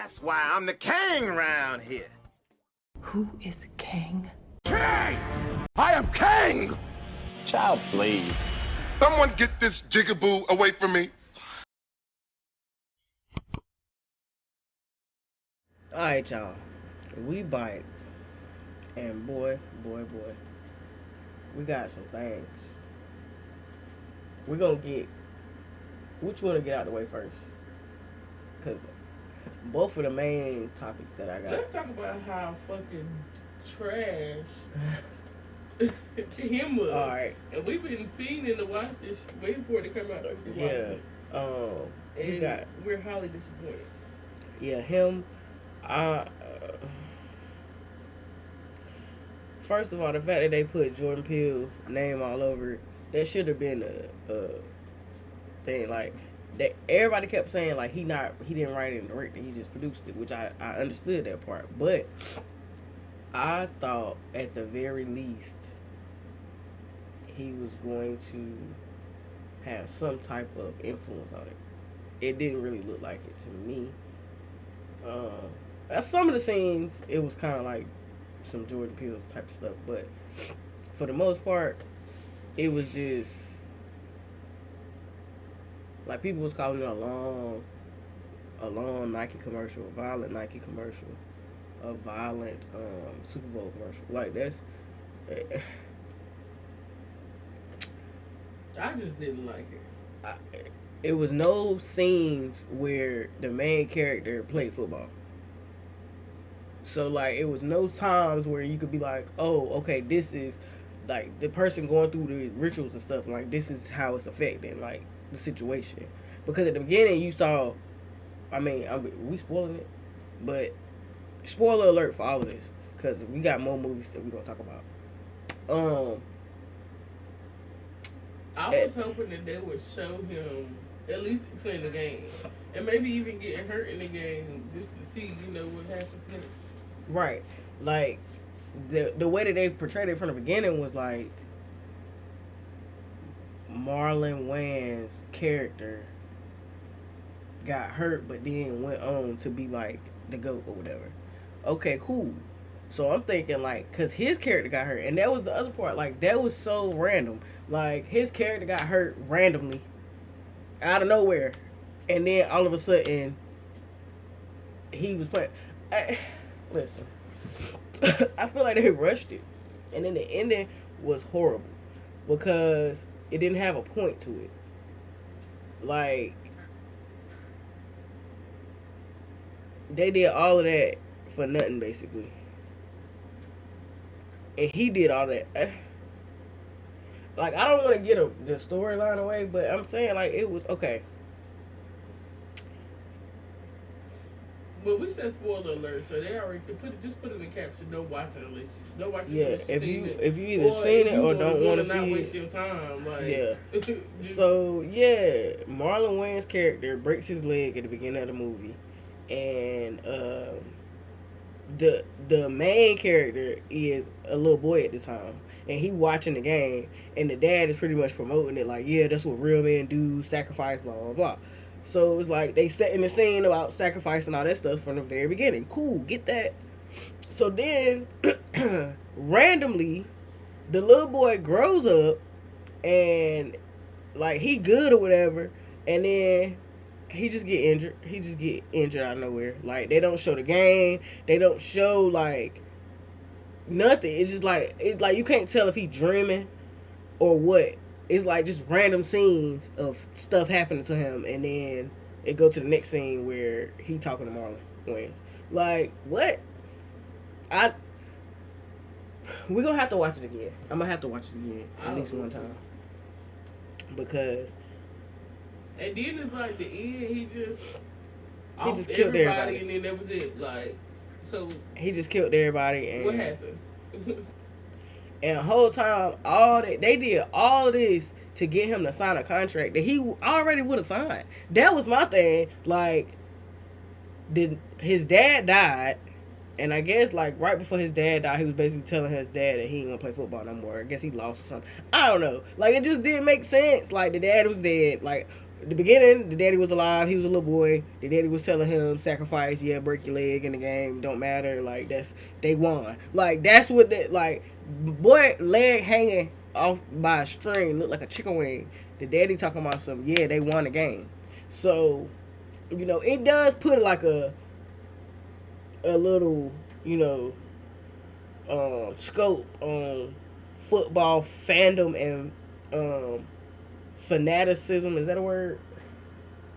That's why I'm the Kang around here. Who is Kang? Kang! I am Kang! Child, please. Someone get this jigaboo away from me. Alright, y'all. We bite. And boy, we got some things. We're gonna get. Which one to get out the way first? Because both of the main topics that I got. Let's talk about how fucking trash him was. Alright. And we've been fiending to watch this, waiting for it to come out. So we can watch it. And we're highly disappointed. Yeah, him. First of all, the fact that they put Jordan Peele name all over it, that should have been a thing. Like that, everybody kept saying like he didn't write it and direct it, he just produced it, which I understood that part. But I thought at the very least he was going to have some type of influence on it. It didn't really look like it to me. Some of the scenes, it was kind of like some Jordan Peele type of stuff, but for the most part, it was just like people was calling it a long Nike commercial, a violent Nike commercial, a violent Super Bowl commercial. Like that's. I just didn't like it. It was no scenes where the main character played football. So, like, it was no times where you could be like, oh, okay, this is, like, the person going through the rituals and stuff. Like, this is how it's affecting, like, the situation. Because at the beginning, you saw, I mean, we spoiling it, but spoiler alert for all of this. Because we got more movies that we're going to talk about. I was hoping that they would show him at least playing the game. And maybe even getting hurt in the game just to see, what happens next. Right. Like, the way that they portrayed it from the beginning was like Marlon Wayans' character got hurt but then went on to be like the GOAT or whatever. Okay, cool. So I'm thinking like, cause his character got hurt, and that was the other part. Like that was so random. Like his character got hurt randomly, out of nowhere, and then all of a sudden, he was playing. Listen, I feel like they rushed it, and then the ending was horrible because it didn't have a point to it. Like they did all of that for nothing, basically. And he did all that. Like, I don't want to get the storyline away, but I'm saying, like, it was okay. Well, we said spoiler alert, so they already put it in the caption. Don't watch it unless if you either seen it or don't want to see it. Not waste your time. Like, yeah. So yeah, Marlon Wayans' character breaks his leg at the beginning of the movie, and the main character is a little boy at this time, and he watching the game, and the dad is pretty much promoting it like, yeah, that's what real men do, sacrifice, blah blah blah. So it was like they setting the scene about sacrifice and all that stuff from the very beginning. Cool, get that. So then randomly the little boy grows up and like he good or whatever, and then he just get injured. He just get injured out of nowhere. Like, they don't show the game. They don't show, like, nothing. It's just like, you can't tell if he dreaming or what. It's like just random scenes of stuff happening to him, and then it go to the next scene where he talking to Marlon Wayans. Like, what? We're going to have to watch it again. I'm going to have to watch it again at least one time. Because... And then it's like the end, he just killed everybody, and then that was it. Like, so he just killed everybody. And what happens? And the whole time, they did all this to get him to sign a contract that he already would have signed. That was my thing. Like, his dad died, and I guess like right before his dad died, he was basically telling his dad that he ain't gonna play football no more. I guess he lost or something. I don't know. Like, it just didn't make sense. Like, the dad was dead. Like, At the beginning, the daddy was alive. He was a little boy. The daddy was telling him, sacrifice, yeah, break your leg in the game. Don't matter. Like, they won. Like, that's what boy, leg hanging off by a string, looked like a chicken wing. The daddy talking about some, yeah, they won the game. So, it does put like a little, scope on football fandom and fanaticism. Is that a word?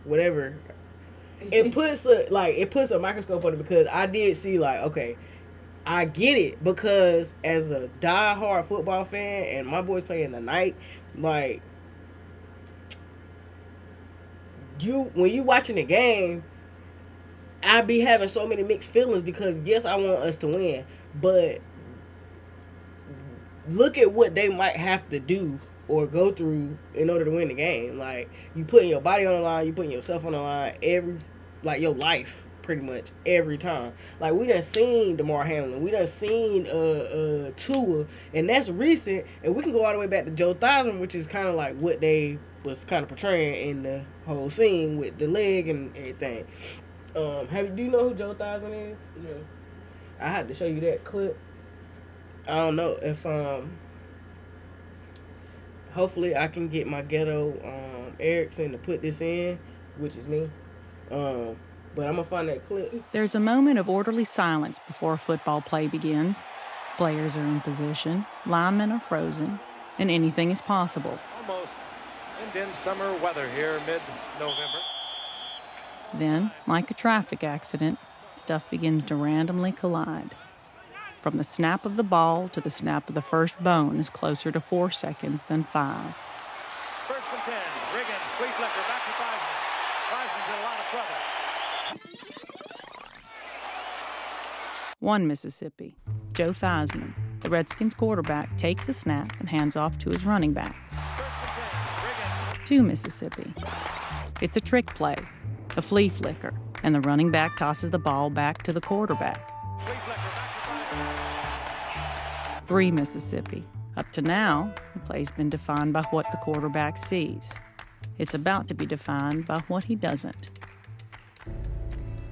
Whatever. It puts a microscope on it, because I did see, like, okay, I get it, because as a diehard football fan and my boys playing tonight, like, when you watching the game, I be having so many mixed feelings, because yes, I want us to win, but look at what they might have to do or go through in order to win the game. Like, you putting your body on the line, you putting yourself on the line, your life pretty much every time. Like, we done seen DeMar Hamlin, we done seen Tua, and that's recent, and we can go all the way back to Joe Theismann, which is kind of like what they was kind of portraying in the whole scene with the leg and everything. Do you know who Joe Theismann is? Yeah. I had to show you that clip. I don't know if hopefully I can get my ghetto Erickson to put this in, which is me. But I'm gonna find that clip. There's a moment of orderly silence before football play begins. Players are in position, linemen are frozen, and anything is possible. Almost Indian summer weather here mid-November. Then, like a traffic accident, stuff begins to randomly collide. From the snap of the ball to the snap of the first bone is closer to 4 seconds than 5. First and 10. Riggins, flea flicker, back to Theismann. Theismann's in a lot of trouble. One Mississippi. Joe Theismann, the Redskins quarterback, takes a snap and hands off to his running back. First and 10. Riggins. 2 Mississippi. It's a trick play, a flea flicker, and the running back tosses the ball back to the quarterback. Flea flicker, back to Theismann. 3 Mississippi. Up to now, the play's been defined by what the quarterback sees. It's about to be defined by what he doesn't.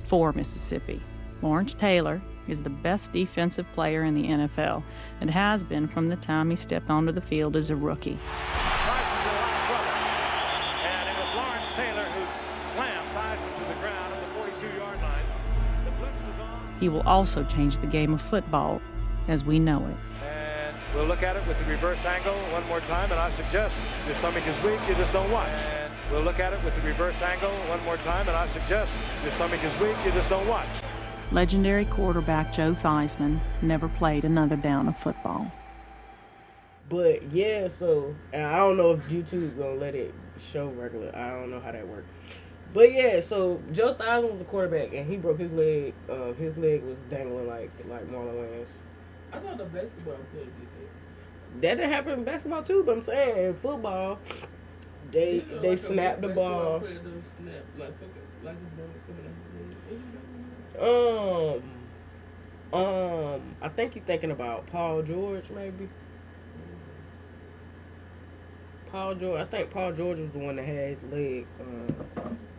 4 Mississippi. Lawrence Taylor is the best defensive player in the NFL and has been from the time he stepped onto the field as a rookie. Theismann's in a lot of trouble. And it was Lawrence Taylor who slammed Theismann to the ground at the 42-yard line. The blitz was on. He will also change the game of football as we know it. And we'll look at it with the reverse angle one more time, and I suggest your stomach is weak, you just don't watch. And we'll look at it with the reverse angle one more time, and I suggest your stomach is weak, you just don't watch. Legendary quarterback Joe Theismann never played another down of football. But yeah, and I don't know if YouTube gonna let it show regular. I don't know how that works. But yeah, so Joe Theismann was a quarterback, and he broke his leg. His leg was dangling like Marlon Wayans. I thought the basketball player did that. That didn't happen in basketball too, but I'm saying in football, they Like snapped the ball. Player does snap, like his ball was coming out his leg. I think you're thinking about Paul George, maybe. Paul George. I think Paul George was the one that had his leg.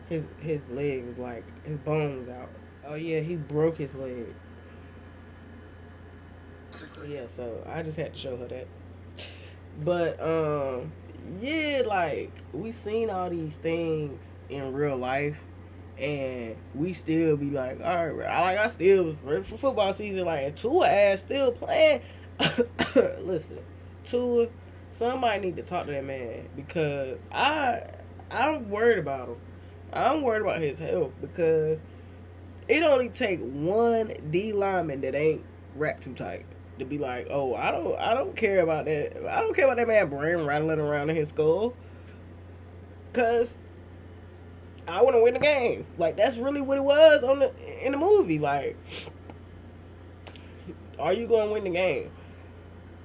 His leg was like his bone was out. Oh yeah, he broke his leg. Yeah, so I just had to show her that. But yeah, like we seen all these things in real life, and we still be like, all right, I still was ready for football season. Like, and Tua ass still playing. Listen, Tua, somebody need to talk to that man, because I'm worried about him. I'm worried about his health, because it only take one D lineman that ain't wrapped too tight to be like, oh, I don't care about that. I don't care about that man brain rattling around in his skull, cause I want to win the game. Like, that's really what it was in the movie. Like, are you going to win the game?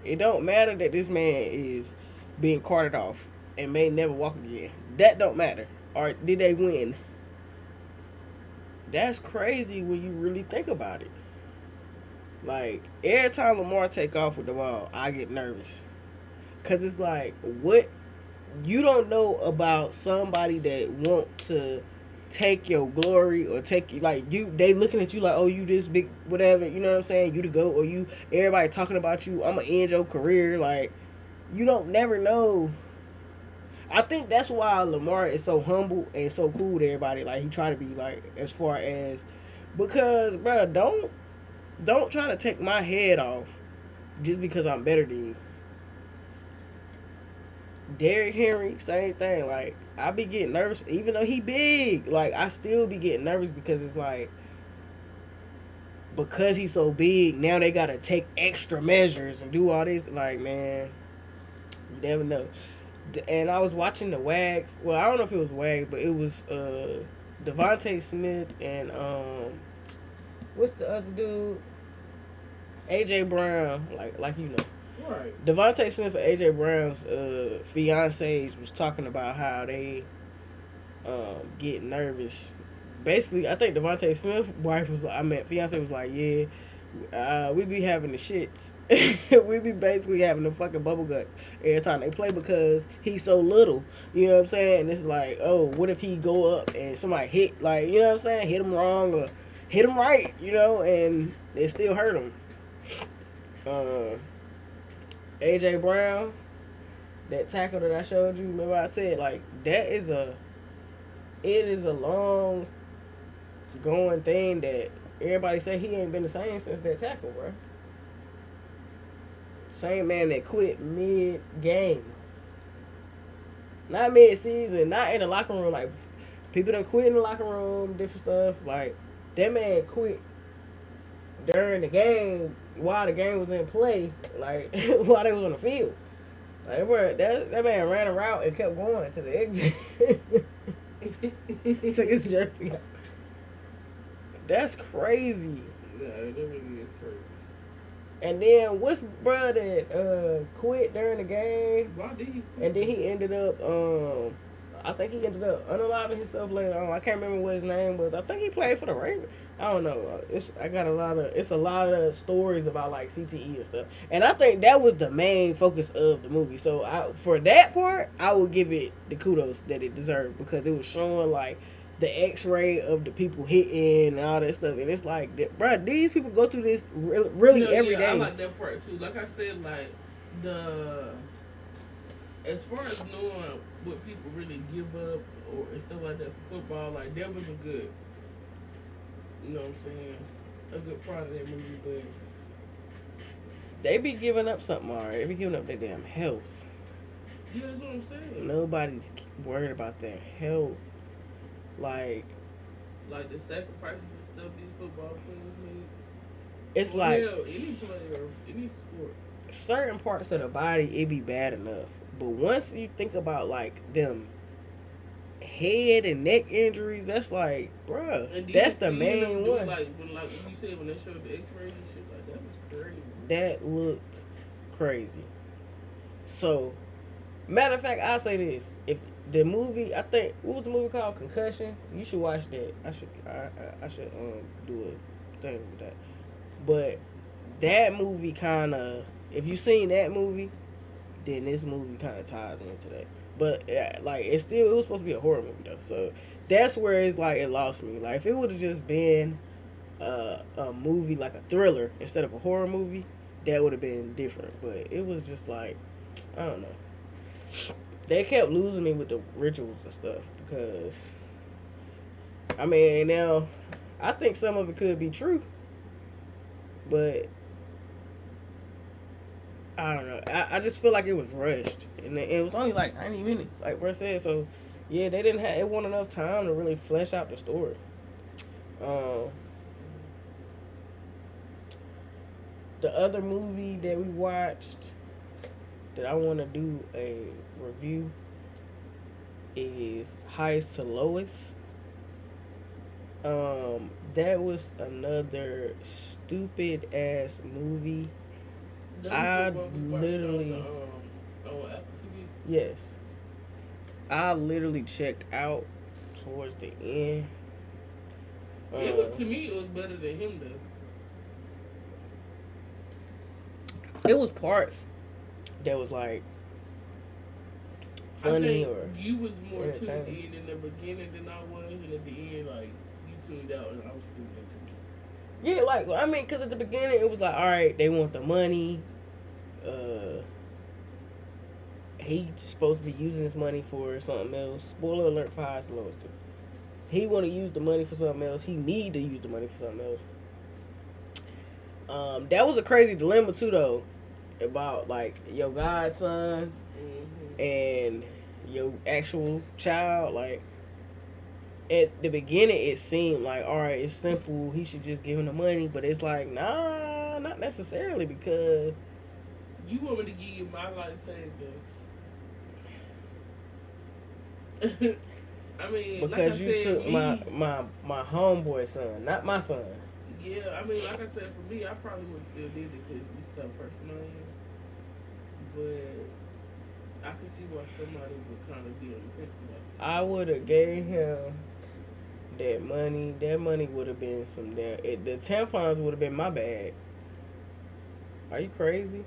It don't matter that this man is being carted off and may never walk again. That don't matter. Or did they win? That's crazy when you really think about it. Like, every time Lamar take off with the ball, I get nervous. Because it's like, what you don't know about somebody that want to take your glory or take like you. They looking at you like, oh, you this big whatever. You know what I'm saying? You the GOAT, or you everybody talking about you. I'm gonna end your career. Like you don't never know. I think that's why Lamar is so humble and so cool to everybody. Like he try to be like as far as because bro, don't try to take my head off just because I'm better than you. Derrick Henry, same thing. Like I be getting nervous, even though he big. Like I still be getting nervous because it's like because he's so big. Now they gotta take extra measures and do all this. Like man, you never know. And I was watching the Wags. Well, I don't know if it was Wags, but it was Devontae Smith and what's the other dude? AJ Brown. Like you know. Right. Devontae Smith and AJ Brown's fiancés was talking about how they get nervous. Basically, I think Devontae Smith's wife was like, fiance was like, yeah, we be having the shits. We be basically having the fucking bubble guts every time they play because he's so little. You know what I'm saying? And it's like, oh, what if he go up and somebody hit, like, you know what I'm saying? Hit him wrong or hit him right, you know, and it still hurt him. AJ Brown, that tackle that I showed you, remember I said, like, it is a long going thing that everybody say he ain't been the same since that tackle, bro. Same man that quit mid-game. Not mid-season, not in the locker room. Like, people done quit in the locker room, different stuff. Like, that man quit during the game while the game was in play, like, while they was on the field. Like, bro, that man ran a route and kept going to the exit. He took his jersey out. That's crazy. Yeah, that really is crazy. And then what's bro that quit during the game? Why did he quit? And then he ended up I think he ended up unaliving himself later on. I can't remember what his name was. I think he played for the Ravens. I don't know. It's a lot of stories about like CTE and stuff. And I think that was the main focus of the movie. So for that part, I would give it the kudos that it deserved because it was showing like the X-ray of the people hitting and all that stuff. And it's like, bro, these people go through this really every day. I like that part too. Like I said, like as far as knowing what people really give up or and stuff like that for football, like that was a good, you know what I'm saying, a good part of that movie. But they be giving up something already. They be giving up their damn health. yeah, that's what I'm saying. Nobody's worried about their health. Like the sacrifices and stuff these football players make. It's like hell, any player, any sport. Certain parts of the body, it be bad enough. But once you think about like them head and neck injuries, that's like, bruh, that's the main one. Like you said, when they showed the X-rays and shit, like that was crazy. That looked crazy. So, matter of fact, I'll say this: if the movie, I think, what was the movie called? Concussion. You should watch that. I should do a thing with that. But that movie kind of, if you seen that movie, then this movie kind of ties into that. But like it was supposed to be a horror movie though, so that's where it's like it lost me. Like if it would have just been a movie like a thriller instead of a horror movie, that would have been different. But it was just like, I don't know. They kept losing me with the rituals and stuff because, I mean, now I think some of it could be true, but I don't know. I just feel like it was rushed, and it was only like 90 minutes, like Brett said. So, yeah, it wasn't enough time to really flesh out the story. The other movie that we watched that I want to do a review is Highest to Lowest. That was another stupid ass movie. I literally on Apple TV. Yes. I literally checked out towards the end. To me, it was better than him though. It was parts that was like funny I or think you was more tuned entertaining. in the beginning than I was, and at the end, like you tuned out, and I was tuned in. Yeah, like I mean, because at the beginning it was like, all right, they want the money. He's supposed to be using his money for something else. Spoiler alert for Highest Lowest. He want to use the money for something else. He need to use the money for something else. That was a crazy dilemma too, though, about like your godson and your actual child. Like at the beginning, it seemed like, all right, it's simple. He should just give him the money, but it's like, nah, not necessarily, because you want me to give you my life savings. I mean, because like you I said, took my homeboy son, not my son. Yeah, I mean, like I said, for me, I probably would still did it because it's so personal. But I can see why somebody would kind of be on the fence about it. I would have gave him that money. That money would have been some damn. The tampons would have been my bag. Are you crazy?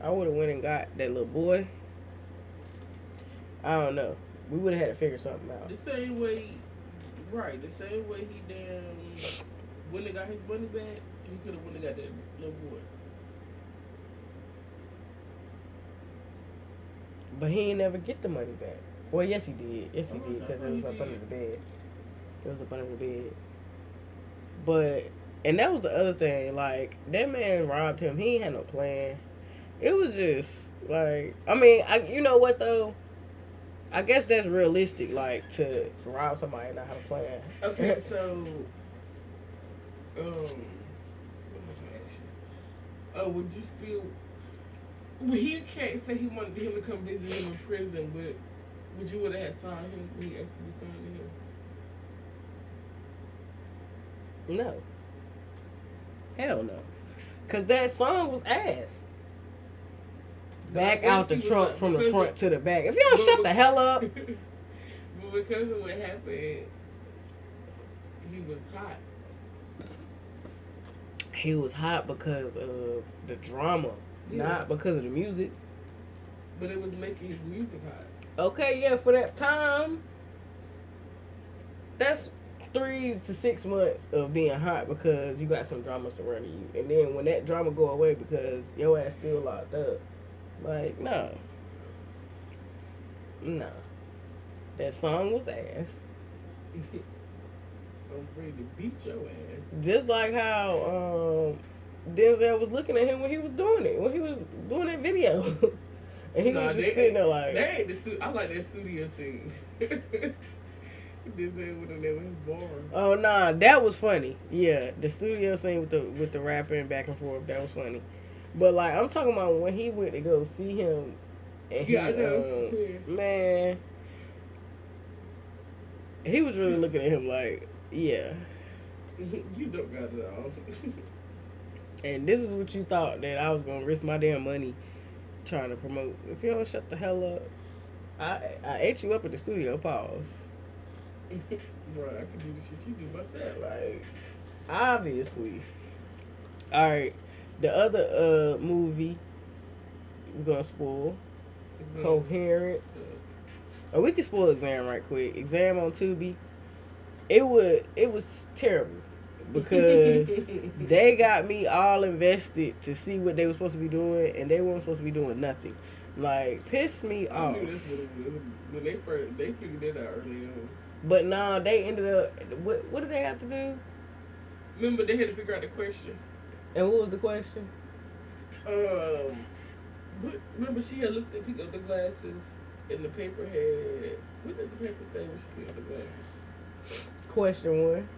I would have went and got that little boy. I don't know. We would have had to figure something out. The same way, right? The same way he damn when he got his money back, he could have went and got that little boy. But he ain't never get the money back. Well, yes he did. Yes he Oh, did, because so it was he up did. under the bed. It was up under the bed. But and that was the other thing. Like that man robbed him. He ain't had no plan. It was just like, I mean, you know what though? I guess that's realistic. Like to rob somebody and not have a plan. Okay, so would you still? Well, he can't say he wanted him to come visit him in prison, but would you would have signed him when he asked to be signed to him? No. Hell no. Cause that song was ass. Back But out the he was trunk like- from the because front of- to the back. If you don't shut the hell up. But because of what happened, he was hot. He was hot because of the drama, Yeah. not because of the music. But it was making his music hot. Okay, yeah, for that time, that's 3 to 6 months of being hot because you got some drama surrounding you. And then when that drama go away because your ass still locked up, like, no. No. That song was ass. I'm ready to beat your ass. Just like how Denzel was looking at him when he was doing it, when he was doing that video. And he was just sitting there like... I like that studio scene. Denzel went in there with his bars. Oh, nah, that was funny. Yeah, the studio scene with the rapping back and forth, that was funny. But, like, I'm talking about when he went to go see him. And Yeah, I know. Man. He was really looking at him like, yeah. You don't got it all. And this is what you thought, that I was going to risk my damn money trying to promote. If you don't shut the hell up, I ate you up at the studio, pause. Bro, I can do the shit you do myself. Like, obviously. Alright, the other movie we're going to spoil, Coherence. Oh, we can spoil Exam right quick. Exam on Tubi. It was terrible because they got me all invested to see what they were supposed to be doing, and they weren't supposed to be doing nothing. Like, pissed me I off. knew this what it was when they figured it out early on. But nah, they ended up. What did they have to do? Remember, they had to figure out the question. And what was the question? Remember, she had picked up the glasses, and the paper had. What did the paper say when she picked up the glasses? Question 1.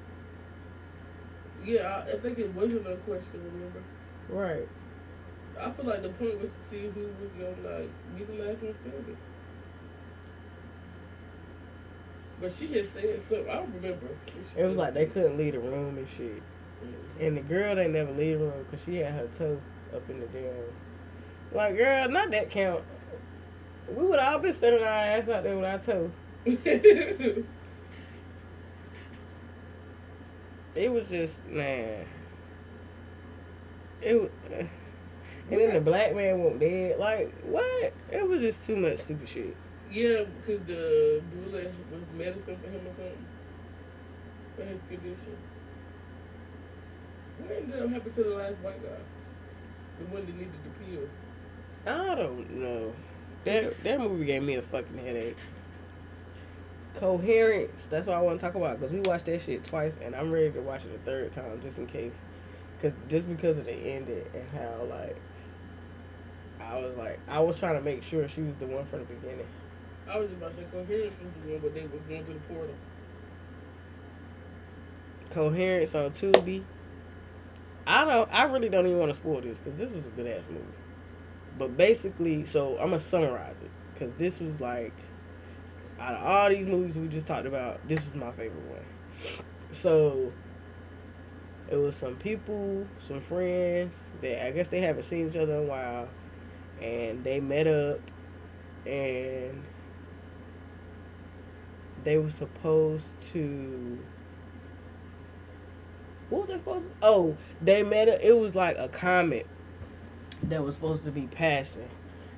Yeah, I think it wasn't a question. Remember? Right. I feel like the point was to see who was gonna be the last one standing. But she had said something. I don't remember. It was like they couldn't leave the room and shit. And the girl, they never leave the room because she had her toe up in the damn. Like, girl, not that count. We would all been standing our ass out there with our toe. It was just, man. It was, and then the black man won't dead. Like, what? It was just too much stupid shit. Yeah, because the bullet was medicine for him or something. For his condition. What ended up happening to the last white guy? The one that needed the pill. I don't know. That movie gave me a fucking headache. Coherence. That's what I want to talk about because we watched that shit twice, and I'm ready to watch it a third time just in case. Just because of the ending and how I was trying to make sure she was the one from the beginning. I was about to say Coherence was the one, but they was going through the portal. Coherence on Tubi. I really don't even want to spoil this because this was a good ass movie. But basically, so I'm gonna summarize it because this was like, out of all these movies we just talked about, this was my favorite one. So it was some people, some friends that I guess they haven't seen each other in a while, and they met up, and they were supposed to. What was they supposed to? Oh, they met up. It was like a comet that was supposed to be passing,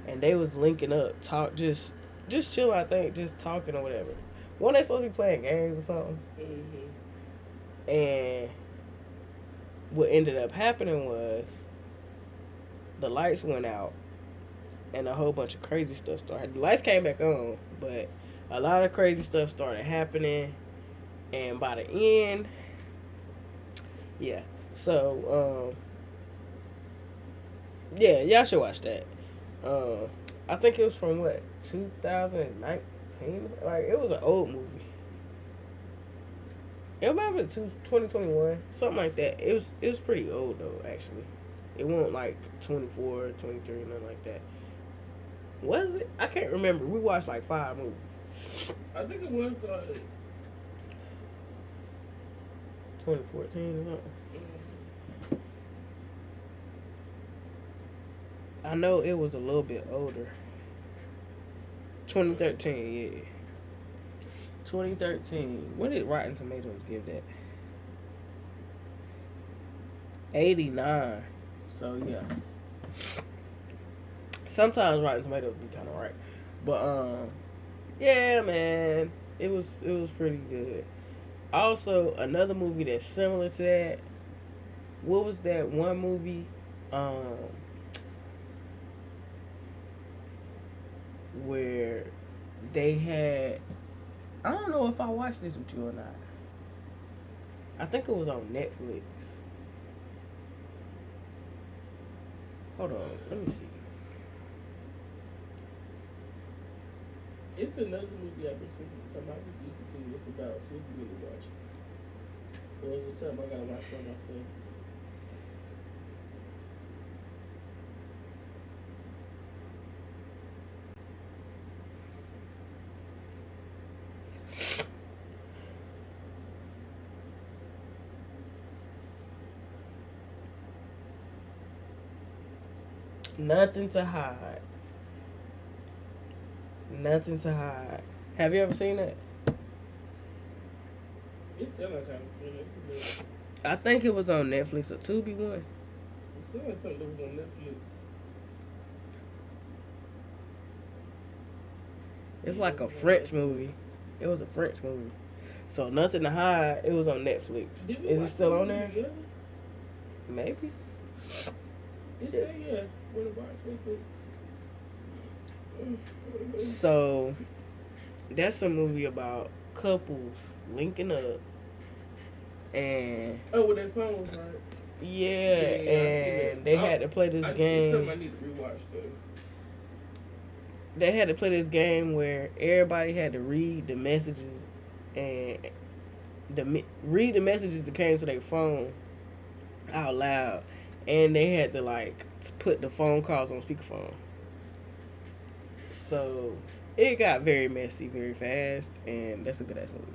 and they was linking up, just chill. I think just talking or whatever. Weren't they supposed to be playing games or something? Mm-hmm. And what ended up happening was the lights went out, and a whole bunch of crazy stuff started. The lights came back on, but a lot of crazy stuff started happening, and by the end, yeah. So, yeah, y'all should watch that. I think it was from what, 2019? Like, it was an old movie. It might have been 2021, something like that. It was pretty old though, actually. It wasn't like 24, 23, nothing like that. Was it? I can't remember. We watched like 5 movies. I think it was 2014 or something. I know it was a little bit older. 2013, yeah. 2013. What did Rotten Tomatoes give that? 89. So yeah. Sometimes Rotten Tomatoes be kind of right, but yeah, man, it was pretty good. Also, another movie that's similar to that. What was that one movie? Where they had, I don't know if I watched this with you or not. I think it was on Netflix. Hold on, let me see. It's another movie I've been seeing. Somebody you can see what's about. See if you really watch it. Or is it something I gotta watch by myself? Nothing to hide. Nothing to hide. Have you ever seen that? It sounds like I've seen it. But I think it was on Netflix or Tubi one. it sounds like something that was on Netflix. It's like a French movie. It was a French movie. So Nothing to Hide, it was on Netflix. Is it still on there? Together? Maybe. It said yeah. What about it? So that's a movie about couples linking up, and Oh, with their phones, right? yeah, and they I had to play this It's something game. I need to rewatch though. They had to play this game where everybody had to read the messages and read the messages that came to their phone out loud, and they had to like put the phone calls on speakerphone. So it got very messy very fast, and that's a good ass movie.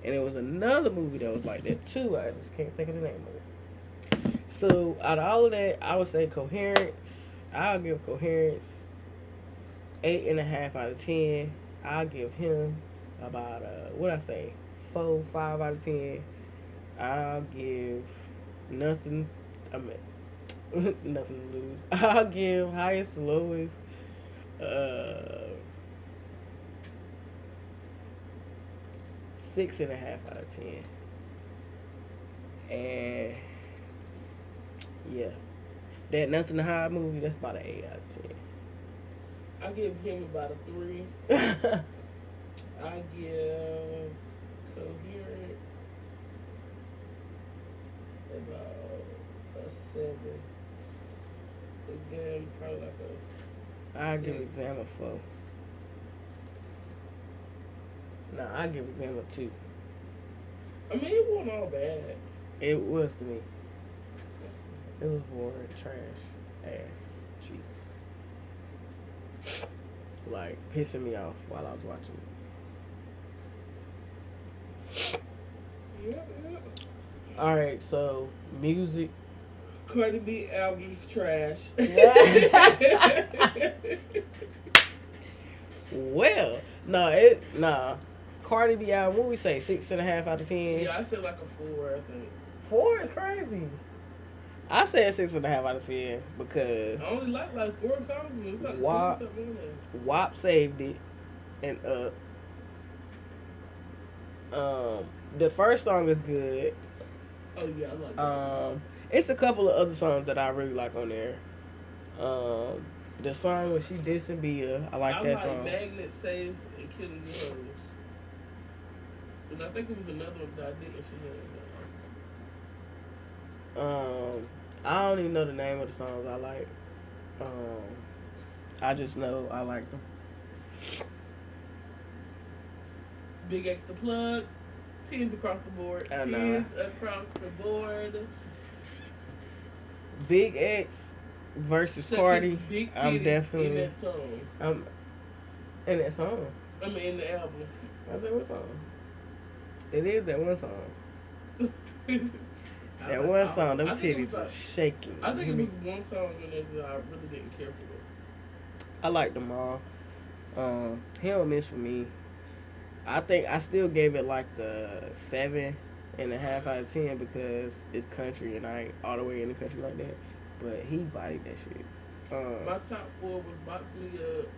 And it was another movie that was like that too. I just can't think of the name of it. So out of all of that, I would say Coherence. I'll give Coherence 8.5 out of 10. I'll give him about what I say 4, 5 out of 10. I'll give nothing. I mean, nothing to lose. I'll give highest to lowest 6.5 out of 10. And yeah, that Nothing to Hide movie, that's about an 8 out of 10. I give him about a 3. I give Coherence about a 7. Exam probably like a I give 6. Exam a 4. Nah, I give Exam a 2. I mean, it wasn't all bad. It was to me. It was boring, trash, ass, cheeks. Like, pissing me off while I was watching it. Yeah. Alright, so, music. Cardi B album trash. Well, nah. Cardi B album, what we say, 6.5 out of 10? Yeah, I said like a 4, I think. 4 is crazy. I said 6.5 out of 10 because I only like 4 songs. And it's like WAP, 2 something in there. WAP saved it, and the first song is good. Oh yeah, I like that. It's a couple of other songs that I really like on there. The song when she dissing Bia, I like that song. Magnet Safe and Killing the Hoes. And I think it was another one that I didn't. I don't even know the name of the songs I like. I just know I like them. Big X the Plug. 10s across the board. 10s across the board. Big X versus Cardi. Big I'm definitely in that song. I'm in that song. I mean, in the album. I said what song? It is that one song. That one song, them titties were shaking. I think it was one song in there that I really didn't care for. I like them all. Hit or Miss for me. I think I still gave it like the 7.5 out of 10 because it's country and I ain't all the way in the country like that. But he bodied that shit. My top 4 was Box Me Up,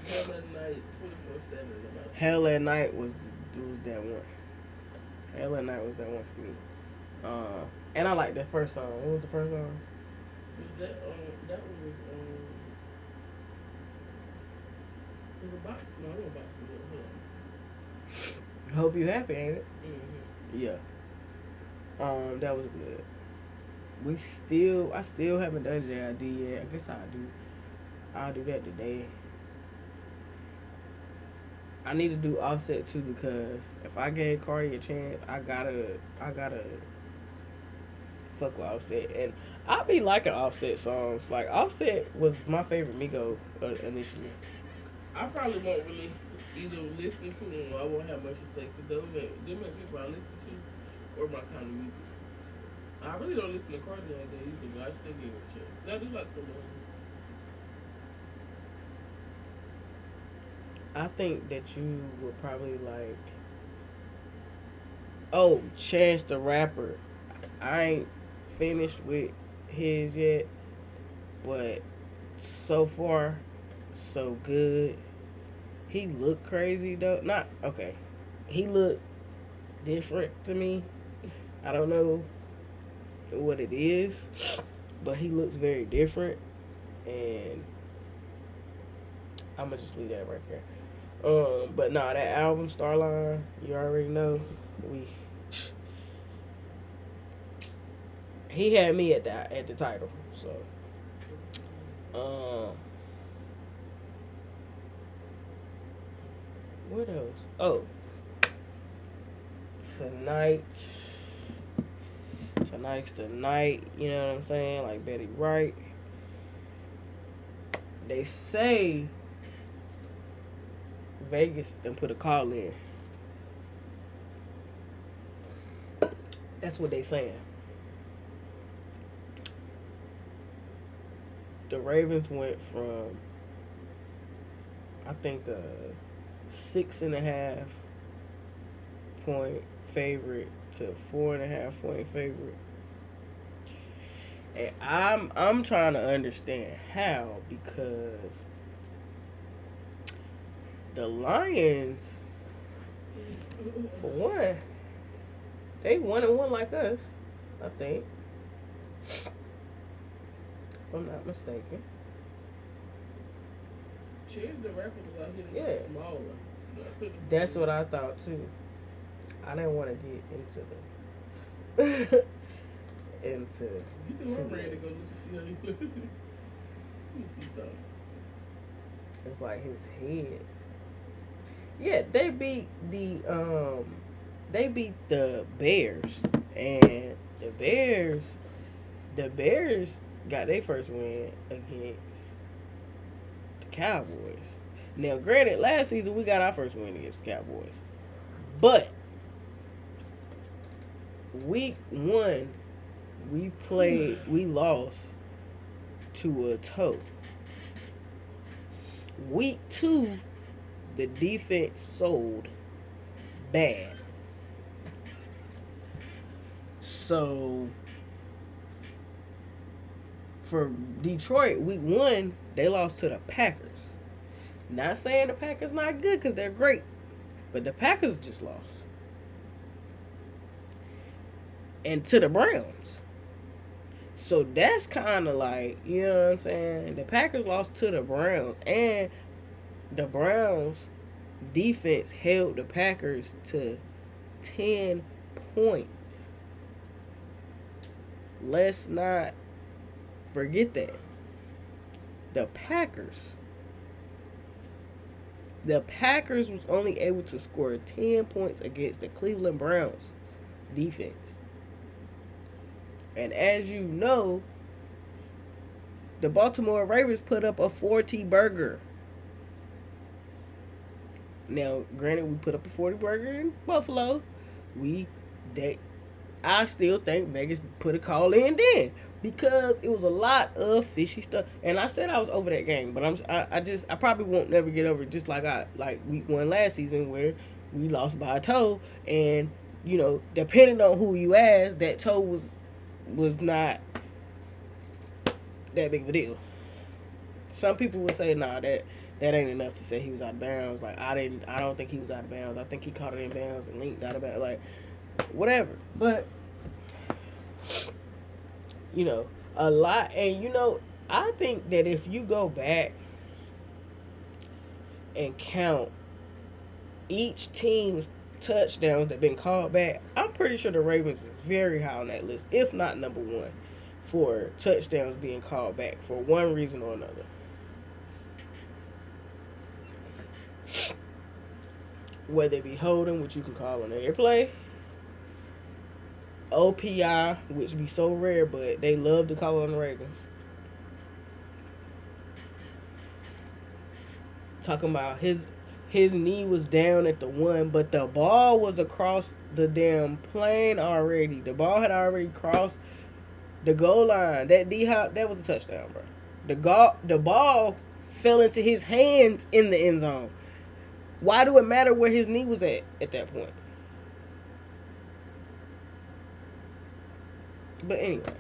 Hell at Night, 24/7. Hell at Night was that one. Hell at Night was that one for me. And I like that first song. What was the first song? Was that that one was a box? No, it was a box. Hope You Happy, ain't it? Mm-hmm. Yeah. That was good. I still haven't done JID yet. I guess I'll do that today. I need to do Offset too because if I gave Cardi a chance, I gotta fuck with Offset, and I be liking Offset songs. Like Offset was my favorite Migo initially. I probably won't really either listen to them or I won't have much to say because them people I listen to or my kind of music. I really don't listen to Cardi like that either, but I still give it a chance. I do like some of them. I think that you would probably like. Oh, Chance the Rapper. I ain't finished with his yet, but so far, so good. He looked crazy though. Not okay. He looked different to me. I don't know what it is, but he looks very different, and I'm gonna just leave that right there. But nah, that album Starline, you already know, he had me at the title. So, what else? Oh, tonight's the night. You know what I'm saying? Like Betty Wright. They say Vegas then put a call in. That's what they saying. The Ravens went from, I think, a 6.5 point favorite to 4.5 point favorite. And I'm trying to understand how, because the Lions For one, they 1-1 like us, I think. If I'm not mistaken. Chance the Rapper was out here Yeah. smaller. That's what I thought too. I didn't want to get into the into. You think I'm ready to go listen to you? Let me see something. It's like his head. Yeah, they beat the Bears, and the Bears got their first win against the Cowboys. Now, granted, last season we got our first win against the Cowboys, but week 1 we lost to a toe. Week 2, the defense sold bad. So for Detroit, week 1, they lost to the Packers. Not saying the Packers not good, because they're great, but the Packers just lost. And to the Browns. So that's kind of like, you know what I'm saying? The Packers lost to the Browns, and the Browns defense held the Packers to 10 points. Let's not forget that. The Packers was only able to score 10 points against the Cleveland Browns defense. And as you know, the Baltimore Ravens put up a 40 burger. Now, granted, we put up a 40 burger in Buffalo. I still think Vegas put a call in then, because it was a lot of fishy stuff. And I said I was over that game, but I probably won't never get over it, just like week 1 last season where we lost by a toe. And, you know, depending on who you ask, that toe was not that big of a deal. Some people would say, nah, that ain't enough to say he was out of bounds. Like, I don't think he was out of bounds. I think he caught it in bounds and linked out of bounds. Like, whatever. But, you know, a lot. And, you know, I think that if you go back and count each team's touchdowns that been called back, I'm pretty sure the Ravens is very high on that list, if not number 1, for touchdowns being called back for one reason or another. Whether it be holding, which you can call on every play, OPI, which be so rare, but they love to call on the Ravens. Talking about his knee was down at the 1, but the ball was across the damn plane already. The ball had already crossed the goal line. That D-hop, that was a touchdown, bro. The ball fell into his hands in the end zone. Why do it matter where his knee was at that point? But anyway.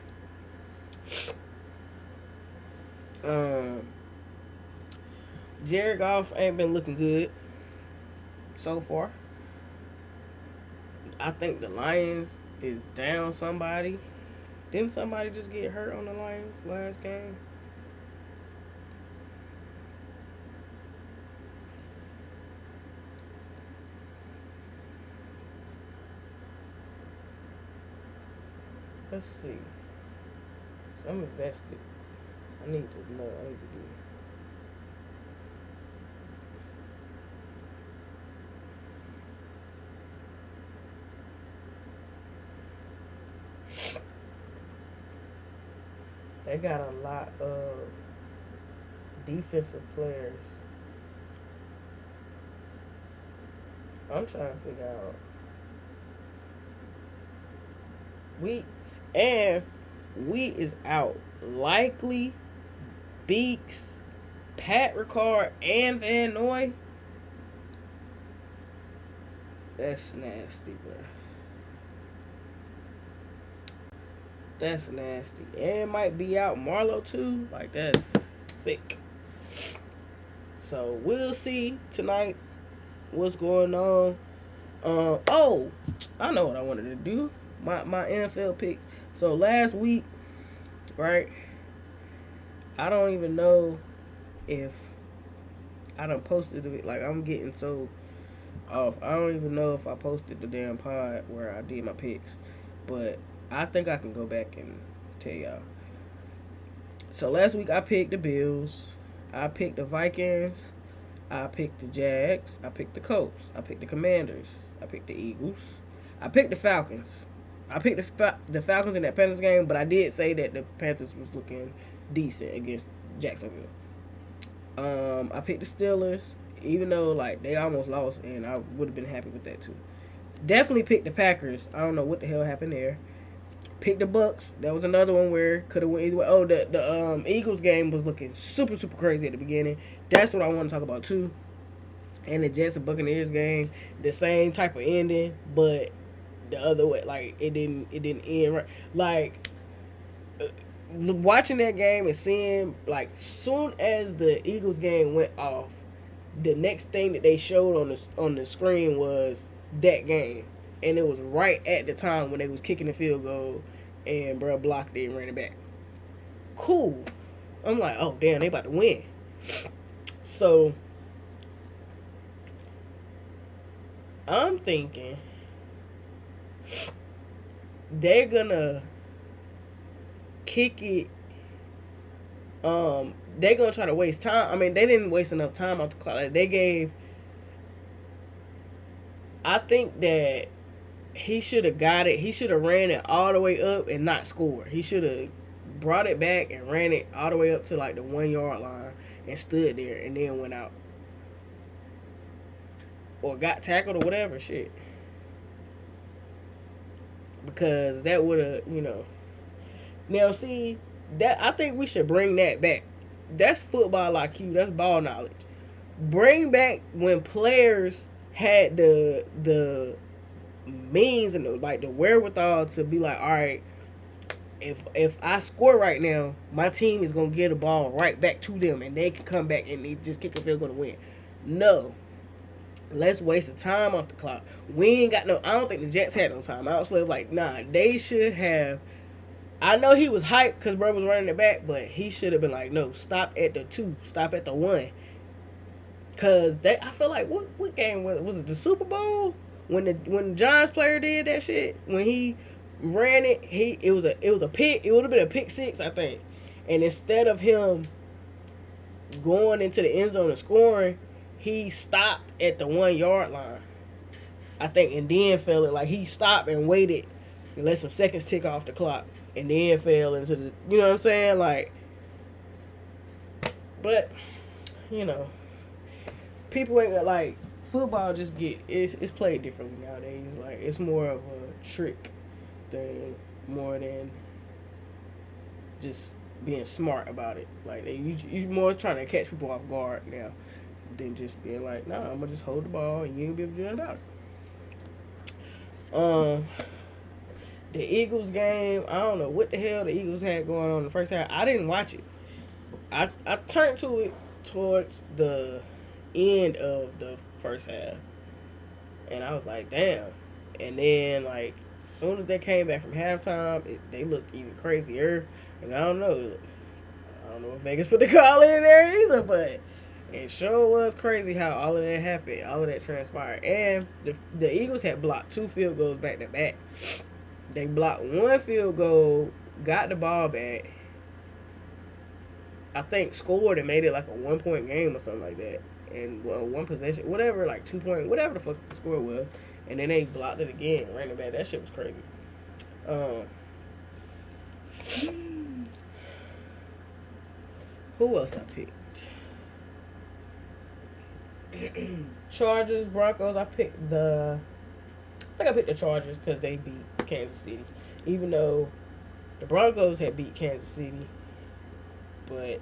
Jared Goff ain't been looking good so far. I think the Lions is down somebody. Didn't somebody just get hurt on the Lions last game? Let's see. So I'm invested. I need to know. I need to do. They got a lot of defensive players. I'm trying to figure out. Wheat is out. Likely, Beaks, Pat Ricard, and Van Noy. That's nasty, bro. That's nasty. And might be out Marlowe too. Like, that's sick. So we'll see tonight what's going on. Oh, I know what I wanted to do. My NFL pick. So last week, right? I don't even know if I done posted it. Like, I'm getting so off. I don't even know if I posted the damn pod where I did my picks. But I think I can go back and tell y'all. So last week I picked the Bills. I picked the Vikings. I picked the Jags. I picked the Colts. I picked the Commanders. I picked the Eagles. I picked the Falcons. I picked the Falcons in that Panthers game, but I did say that the Panthers was looking decent against Jacksonville. I picked the Steelers, even though like they almost lost, and I would have been happy with that too. Definitely picked the Packers. I don't know what the hell happened there. Picked the Bucks. That was another one where could have went either way. Oh, the Eagles game was looking super crazy at the beginning. That's what I want to talk about too. And the Jets and Buccaneers game, the same type of ending, but the other way, like it didn't end right. Like watching that game and seeing like soon as the Eagles game went off, the next thing that they showed on the screen was that game, and it was right at the time when they was kicking the field goal, and bro blocked it and ran it back. Cool. I'm like, oh damn, they about to win. So I'm thinking they're gonna kick it. They're gonna try to waste time. I mean, they didn't waste enough time off the clock. Like, they gave. I think that he should have got it. He should have ran it all the way up and not scored. He should have brought it back and ran it all the way up to like the 1 yard line and stood there and then went out. Or got tackled or whatever, shit. Because that would have, Now, see, that I think we should bring that back. That's football IQ. That's ball knowledge. Bring back when players had the means and the wherewithal to be like, all right, if I score right now, my team is gonna get the ball right back to them, and they can come back and they just kick a field goal to win. No. Let's waste the time off the clock. We ain't got no. I don't think the Jets had no time. I was like, nah, they should have. I know he was hyped because bro was running it back, but he should have been like, no, stop at the 2, stop at the 1. Cause I feel like what game was it? The Super Bowl when the Giants player did that shit when he ran it. It was a pick. It would have been a pick 6, I think. And instead of him going into the end zone and scoring, he stopped at the 1 yard line, I think, and then fell it. Like, he stopped and waited and let some seconds tick off the clock, and then fell into the, you know what I'm saying? Like, but, people ain't like, football just it's played differently nowadays. Like, it's more of a trick than more than just being smart about it. Like, you more trying to catch people off guard now than just being like, nah, I'm gonna just hold the ball and you ain't be able to do nothing about it. The Eagles game, I don't know what the hell the Eagles had going on in the first half. I didn't watch it. I turned to it towards the end of the first half, and I was like, damn. And then, like, as soon as they came back from halftime, they looked even crazier. And I don't know if Vegas put the call in there either, but it sure was crazy how all of that happened, all of that transpired. And the Eagles had blocked 2 field goals back to back. They blocked 1 field goal, got the ball back, I think scored and made it like a 1-point game or something like that. And 1 possession, whatever, like 2 point, whatever the fuck the score was. And then they blocked it again, ran it back. That shit was crazy. Who else I picked? Chargers, Broncos. I picked the Chargers because they beat Kansas City. Even though the Broncos had beat Kansas City, but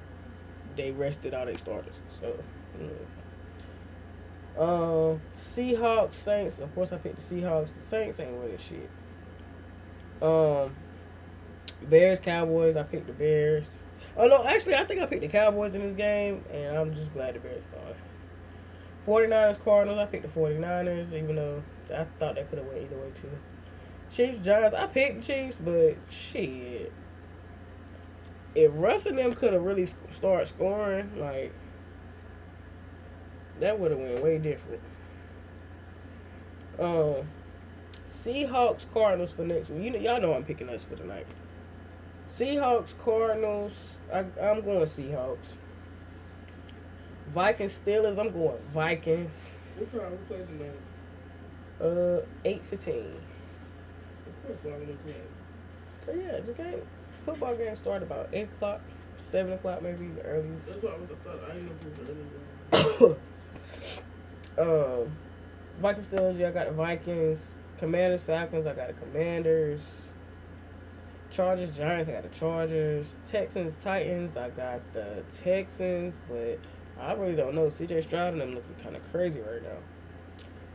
they rested all their starters. So, Seahawks, Saints. Of course, I picked the Seahawks. The Saints ain't winning shit. Bears, Cowboys. I picked the Bears. Oh no, actually, I think I picked the Cowboys in this game, and I'm just glad the Bears won. 49ers, Cardinals. I picked the 49ers, even though I thought that could have went either way too. Chiefs, Giants. I picked the Chiefs, but shit. If Russ and them could have really started scoring, like, that would have went way different. Seahawks, Cardinals for next week. Y'all know I'm picking us for tonight. Seahawks, Cardinals. I'm going Seahawks. Vikings, Steelers. I'm going Vikings. What time we play tonight? 8:15. Of course, why we play. So yeah, the game. Football game start about 8 o'clock, 7 o'clock maybe the earliest. That's what I thought. I didn't know if it was early. Vikings, Steelers. Yeah, I got the Vikings. Commanders, Falcons. I got the Commanders. Chargers, Giants. I got the Chargers. Texans, Titans. I got the Texans, but I really don't know. CJ Stroud and them looking kind of crazy right now.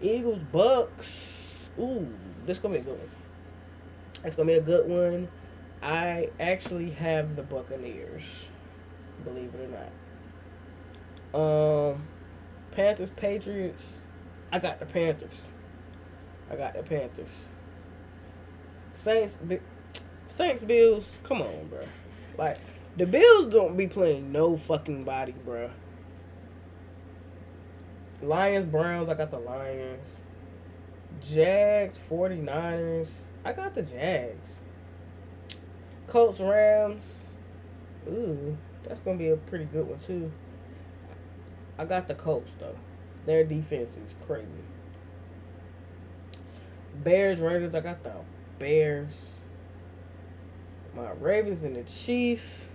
Eagles, Bucks. Ooh, this gonna be a good one. It's gonna be a good one. I actually have the Buccaneers, believe it or not. Panthers, Patriots. I got the Panthers. Saints, Bills. Come on, bro. Like, the Bills don't be playing no fucking body, bro. Lions, Browns. I got the Lions. Jags, 49ers. I got the Jags. Colts, Rams. Ooh, that's going to be a pretty good one, too. I got the Colts, though. Their defense is crazy. Bears, Raiders. I got the Bears. My Ravens and the Chiefs.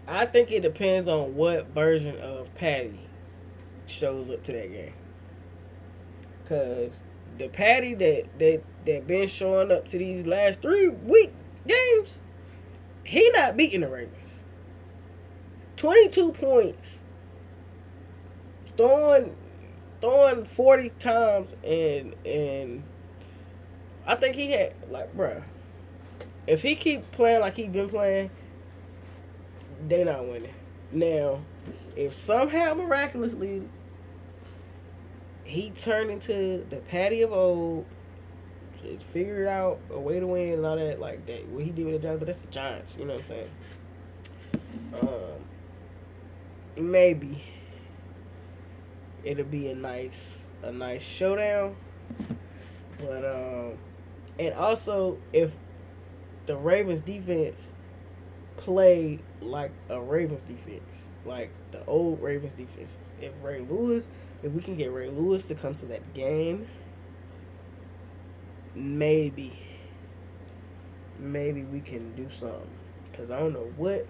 I think it depends on what version of Patty shows up to that game. Because the Patty that been showing up to these last 3 week games, he not beating the Ravens. 22 points. Throwing 40 times and I think he had, like, bruh, if he keep playing like he been playing, they not winning. Now, if somehow miraculously he turned into the Patty of old, just figured out a way to win and all that, like that, what he did with the Giants, but that's the Giants, you know what I'm saying? Maybe it'll be a nice showdown. But and also if the Ravens defense play like a Ravens defense, like the old Ravens defenses, if we can get Ray Lewis to come to that game, maybe we can do something. Because I don't know what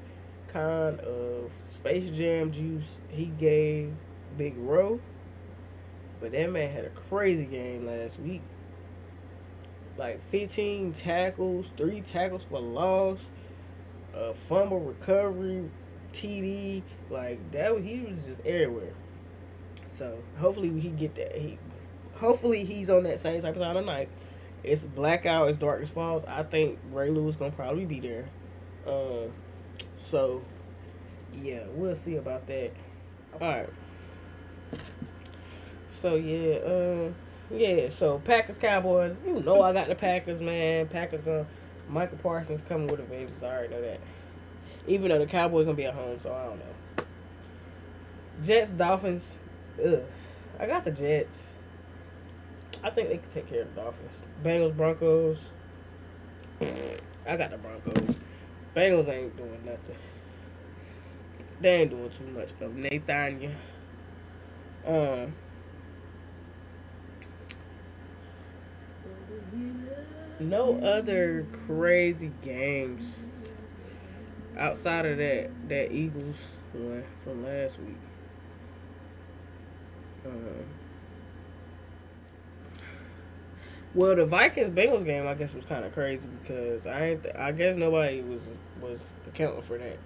kind of Space Jam juice he gave Big Ro, but that man had a crazy game last week. Like 15 tackles, 3 tackles for loss, fumble recovery, TD, like that. He was just everywhere. So hopefully we can get that. Hopefully he's on that same type of time tonight. It's blackout, it's darkness falls. I think Ray Lewis gonna probably be there. So yeah, we'll see about that. All right. So yeah, so Packers, Cowboys. You know I got the Packers, man. Packers gonna Michael Parsons coming with a vengeance. I already know that. Even though the Cowboys gonna be at home, so I don't know. Jets, Dolphins. Ugh. I got the Jets. I think they can take care of the Dolphins. Bengals, Broncos. I got the Broncos. Bengals ain't doing nothing. They ain't doing too much of Nathaniel. No other crazy games outside of that Eagles one from last week. Well, the Vikings-Bengals game, I guess, was kind of crazy because I guess nobody was accounting for that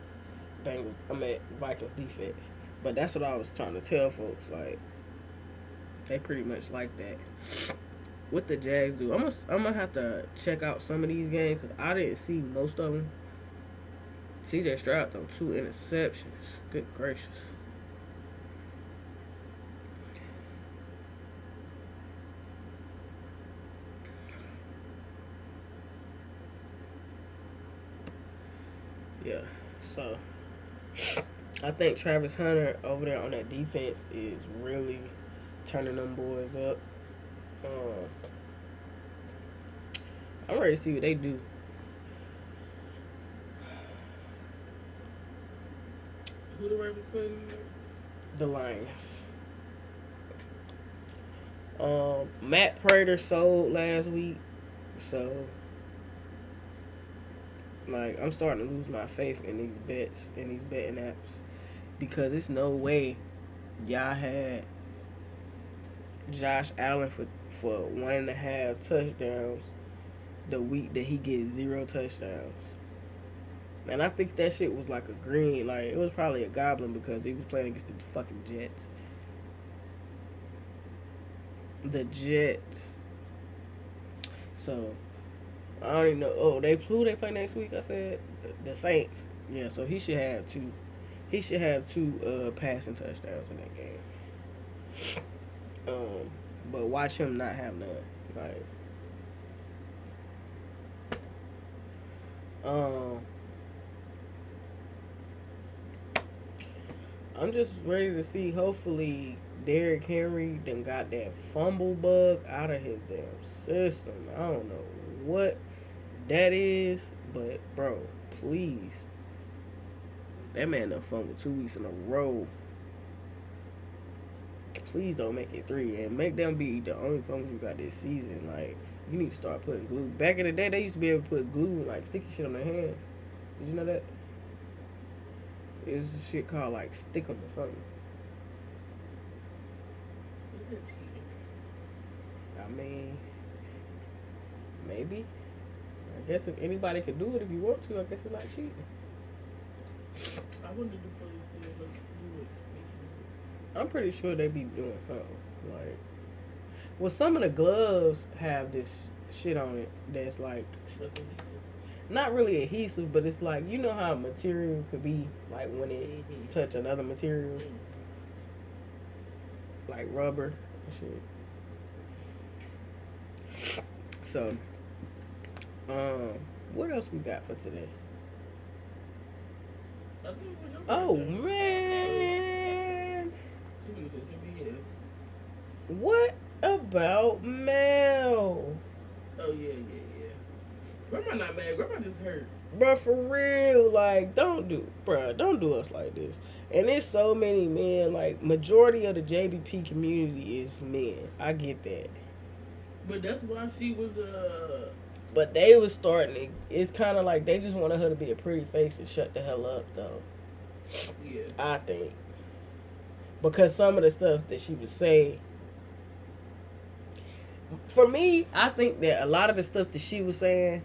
Vikings defense. But that's what I was trying to tell folks. Like, they pretty much like that. What the Jags do? I'm gonna have to check out some of these games because I didn't see most of them. CJ Stroud threw 2 interceptions. Good gracious. Yeah, so I think Travis Hunter over there on that defense is really turning them boys up. I'm ready to see what they do. Who the Ravens playing? The Lions. Matt Prater sold last week, so like I'm starting to lose my faith in these bets, in these betting apps, because it's no way y'all had Josh Allen for 1.5 touchdowns the week that he gets 0 touchdowns. And I think that shit was like a green, like it was probably a goblin because he was playing against the fucking Jets. The Jets. So I don't even know. Oh, who they play next week? I said the Saints. Yeah, so he should have 2. He should have 2 passing touchdowns in that game. But watch him not have none. Like, I'm just ready to see. Hopefully, Derrick Henry done got that fumble bug out of his damn system. I don't know what that is, but bro, please. That man done fumbled 2 weeks in a row. Please don't make it 3 and make them be the only fumbles you got this season. Like, you need to start putting glue. Back in the day, they used to be able to put glue, like sticky shit on their hands. Did you know that? It was a shit called like Stickum or something. I mean, maybe. I guess if anybody could do it if you want to, I guess it's not cheating. I wonder if the police still do it. I'm pretty sure they be doing something. Like, well, some of the gloves have this shit on it that's like not really adhesive, but it's like, you know how material could be like when it touch another material, like rubber and shit. So, what else we got for today? Oh man, what about Mel? Oh yeah. Grandma not mad. Grandma just hurt. Bruh, for real, like, don't do us like this. And there's so many men, like, majority of the JBP community is men. I get that. But that's why she was, But they was starting to, it's kind of like they just wanted her to be a pretty face and shut the hell up, though. Yeah. I think. Because some of the stuff that she would say, for me, I think that a lot of the stuff that she was saying,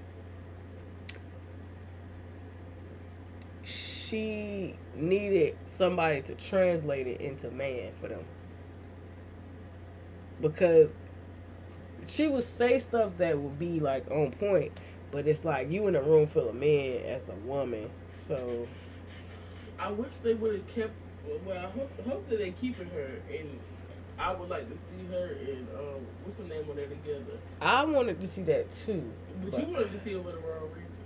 she needed somebody to translate it into man for them. Because she would say stuff that would be like on point, but it's like you in a room full of men as a woman. So I wish they would have kept. Well, hopefully they keeping her, and I would like to see her and what's the name of that together. I wanted to see that too. But you wanted to see it for the wrong reason.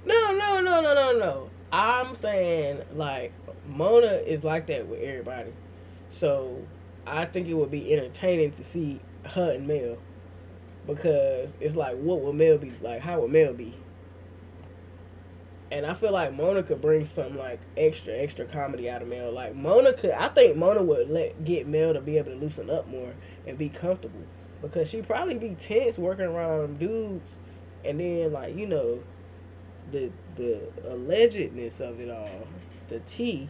No. I'm saying, like, Mona is like that with everybody. So I think it would be entertaining to see her and Mel. Because it's like, what would Mel be like? How would Mel be? And I feel like Mona could bring some like extra comedy out of Mel. Like I think Mona would get Mel to be able to loosen up more and be comfortable. Because she'd probably be tense working around dudes, and then like, you know, the allegedness of it all, the tea,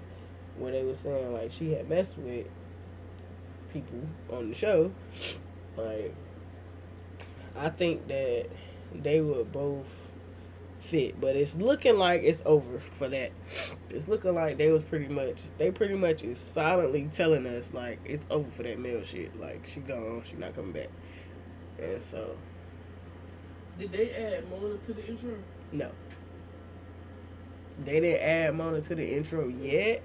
where they were saying like she had messed with people on the show. Like, I think that they would both fit, but it's looking like it's over for that. It's looking like they pretty much is silently telling us like it's over for that male shit. Like, she gone, she not coming back. And so, did they add Mona to the intro? No. They didn't add Mona to the intro yet,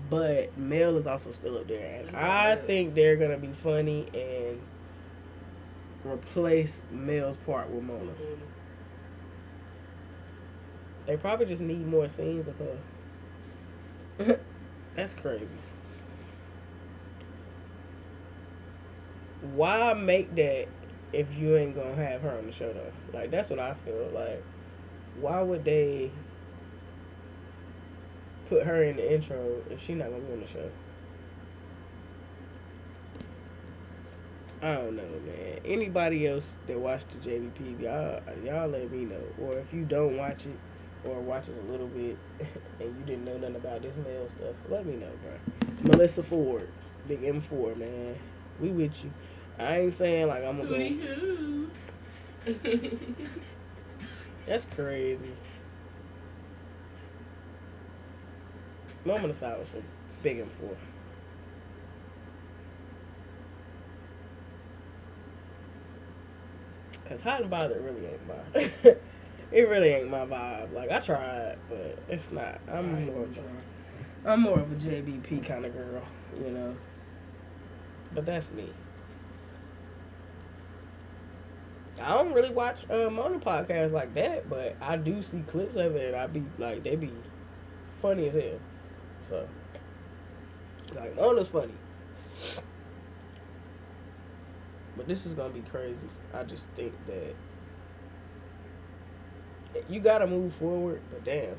but Mel is also still up there, and I think they're gonna be funny and replace Mel's part with Mona. Mm-hmm. They probably just need more scenes of her. That's crazy. Why make that if you ain't gonna have her on the show though? Like, that's what I feel like. Why would they put her in the intro if she's not gonna be on the show? I don't know, man. Anybody else that watched the JVP, y'all let me know. Or if you don't watch it, or watch it a little bit, and you didn't know nothing about this male stuff, let me know, bro. Melissa Ford, Big M4, man. We with you. I ain't saying like I'm gonna go. That's crazy. Moment of silence for Big M4. Cause Hot and Bothered really ain't my. It really ain't my vibe. Like, I tried, but it's not. I'm more of a JBP kind of girl, you know. But that's me. I don't really watch Mona podcasts like that, but I do see clips of it, and I be like, they be funny as hell. So, like, Mona's funny. But this is gonna be crazy. I just think that you gotta move forward, but damn.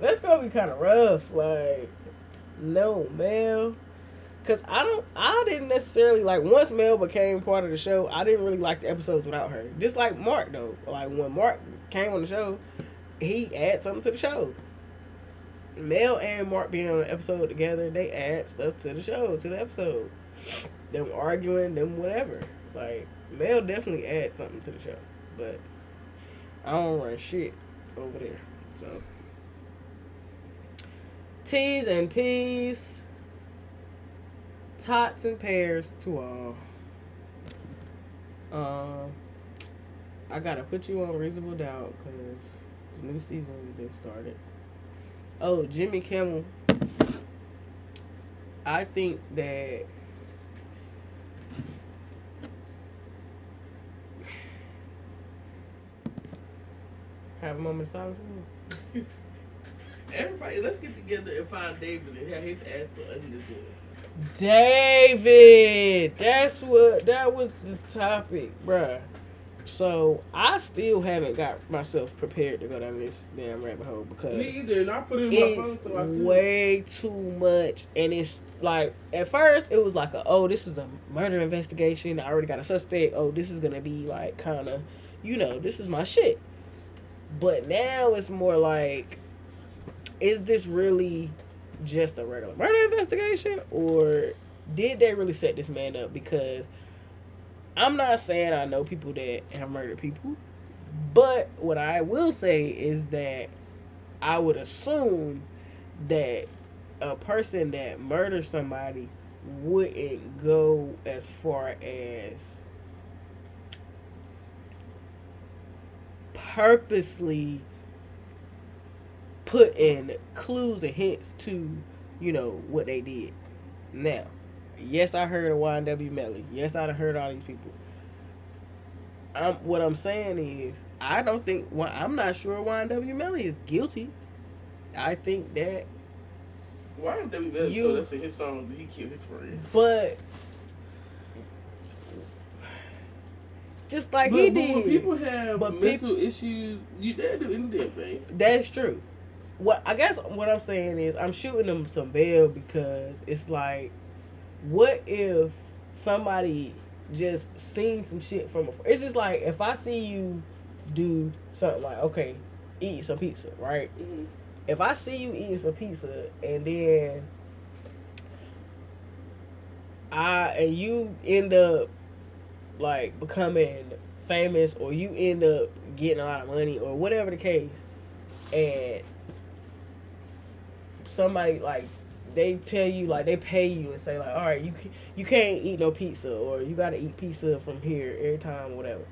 That's gonna be kind of rough. Like, no, Mel. Cause I didn't necessarily like, once Mel became part of the show, I didn't really like the episodes without her. Just like Mark though. Like, when Mark came on the show, he added something to the show. Mel and Mark being on an episode together, they add stuff to the show, to the episode. Them arguing, them whatever. Like, Mel definitely adds something to the show. But I don't run shit over there. So, T's and P's, tots and pears to all. I gotta put you on Reasonable Doubt because the new season been started. Oh, Jimmy Kimmel. I think that have a moment of silence. Everybody, let's get together and find David and have his ass put under the jail. David! That was the topic, bruh. So, I still haven't got myself prepared to go down this damn rabbit hole because me either, and I put it in my phone it's so I could. way too much. And it's like, at first, it was like, this is a murder investigation. I already got a suspect. Oh, this is going to be like kind of, this is my shit. But now it's more like, is this really just a regular murder investigation? Or did they really set this man up? Because I'm not saying I know people that have murdered people, but what I will say is that I would assume that a person that murders somebody wouldn't go as far as purposely putting clues and hints to, what they did. Now, yes, I heard of YNW Melly. Yes, I heard all these people. What I'm saying is, I'm not sure YNW Melly is guilty. I think that YNW Melly told us in his songs that he killed his friend. But just like he did. When people have mental issues, they'll do any damn thing. That's true. What I'm saying is, I'm shooting them some bail because it's like, what if somebody just seen some shit from afar? It's just like, if I see you do something like, okay, eat some pizza, right? Mm-hmm. If I see you eating some pizza and then and you end up like becoming famous, or you end up getting a lot of money, or whatever the case, and somebody like, they tell you, like, they pay you and say, like, all right, you can't eat no pizza, or you gotta eat pizza from here every time, or whatever.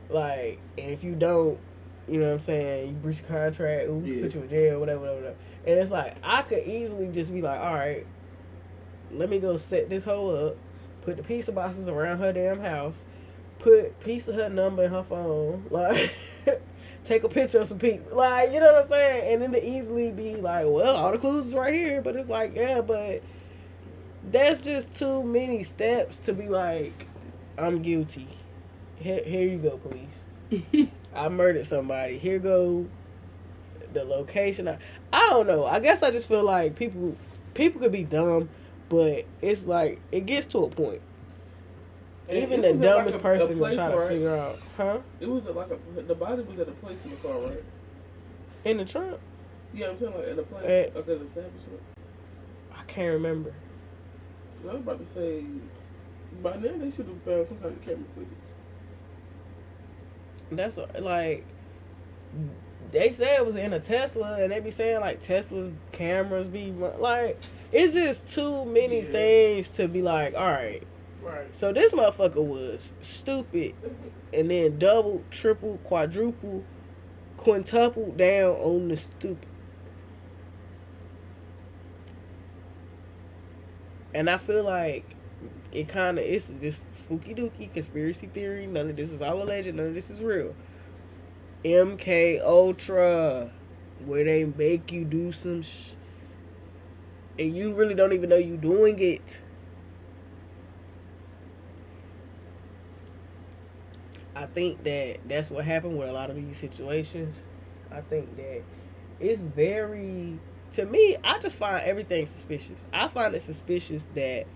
Like, and if you don't, you know what I'm saying, you breach your contract, we Yeah. put you in jail, whatever. And it's like, I could easily just be like, all right, let me go set this hoe up, put the pizza boxes around her damn house, put piece of her number in her phone, like, take a picture of some pizza, like, you know what I'm saying? And then to easily be like, well, all the clues is right here, but it's like, yeah, but that's just too many steps to be like, I'm guilty. Here you go, police. I murdered somebody. Here go the location. I don't know. I guess I just feel like people could be dumb, but it's like it gets to a point. And Even it the was at, dumbest like, person will place, try to right? figure out, huh? It was at, like the body was at a place in the car, right? In the trunk? Yeah, I'm saying like at a place, like at an establishment. I can't remember. I was about to say, by now they should have found some kind of camera footage. That's like, they said it was in a Tesla, and they be saying like Tesla's cameras be like, it's just too many things to be like, all right. Right. So this motherfucker was stupid, and then double, triple, quadruple, quintuple down on the stupid. And I feel like it kind of, it's just spooky dooky conspiracy theory. None of this is all alleged. None of this is real. MK Ultra, where they make you do some and you really don't even know you doing it. I think that that's what happened with a lot of these situations. I think that it's very, to me, I just find everything suspicious. I find it suspicious that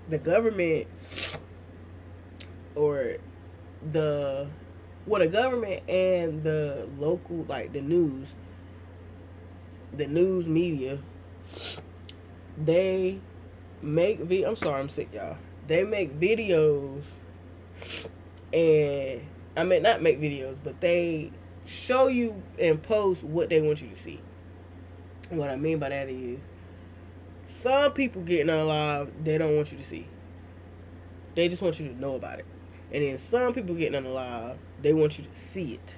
the government or the government and the local, like the news media, they make I'm sorry, I'm sick, y'all. They make videos, and I mean not make videos, but they show you and post what they want you to see. And what I mean by that is, some people getting unalive, they don't want you to see. They just want you to know about it. And then some people getting unalive, they want you to see it.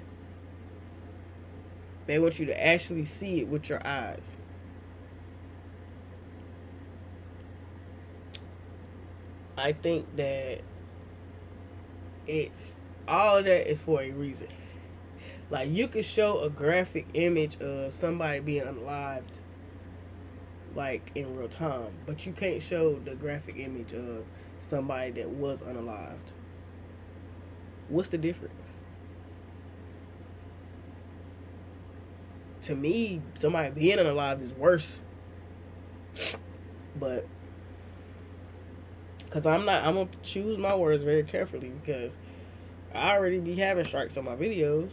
They want you to actually see it with your eyes. I think that it's all of that is for a reason. Like, you could show a graphic image of somebody being unalived, like in real time, but you can't show the graphic image of somebody that was unalived. What's the difference? To me, somebody being unalived is worse. But because I'm gonna choose my words very carefully, because I already be having strikes on my videos.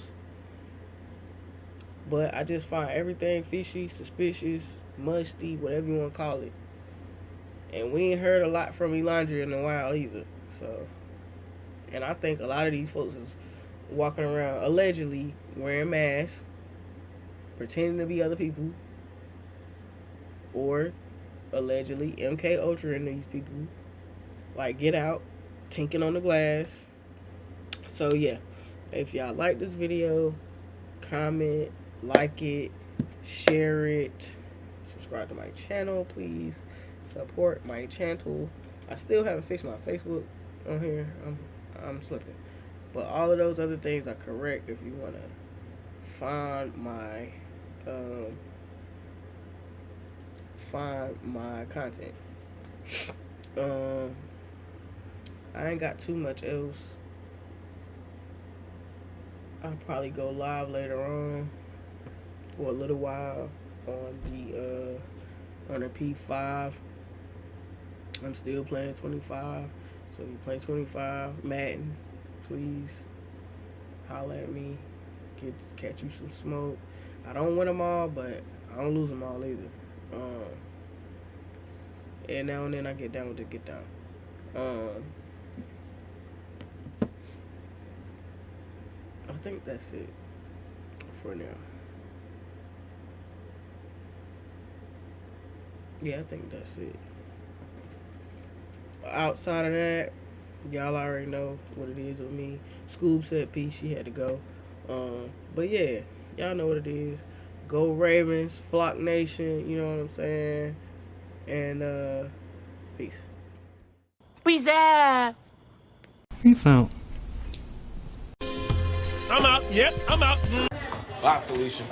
But I just find everything fishy, suspicious, musty, whatever you want to call it. And we ain't heard a lot from Elandria in a while either. So, and I think a lot of these folks is walking around allegedly wearing masks, pretending to be other people, or allegedly MK Ultra in these people. Like, Get Out, tinking on the glass. So yeah, if y'all like this video, comment, like it, share it, subscribe to my channel, please. Support my channel. I still haven't fixed my Facebook on here. I'm slipping, but all of those other things are correct. If you wanna find my content, I ain't got too much else. I'll probably go live later on for a little while on the P5. I'm still playing 25. So if you play 25 Madden, please holler at me. Catch you some smoke. I don't win them all, but I don't lose them all either. And now and then I get down with the get down. I think that's it for now. Yeah, I think that's it. Outside of that, Y'all already know what it is with me. Scoob said peace. She had to go. But yeah, y'all know what it is. Go Ravens, Flock Nation. You know what I'm saying? And peace. Peace out. Peace out. I'm out. Yep, I'm out. Bye, Felicia.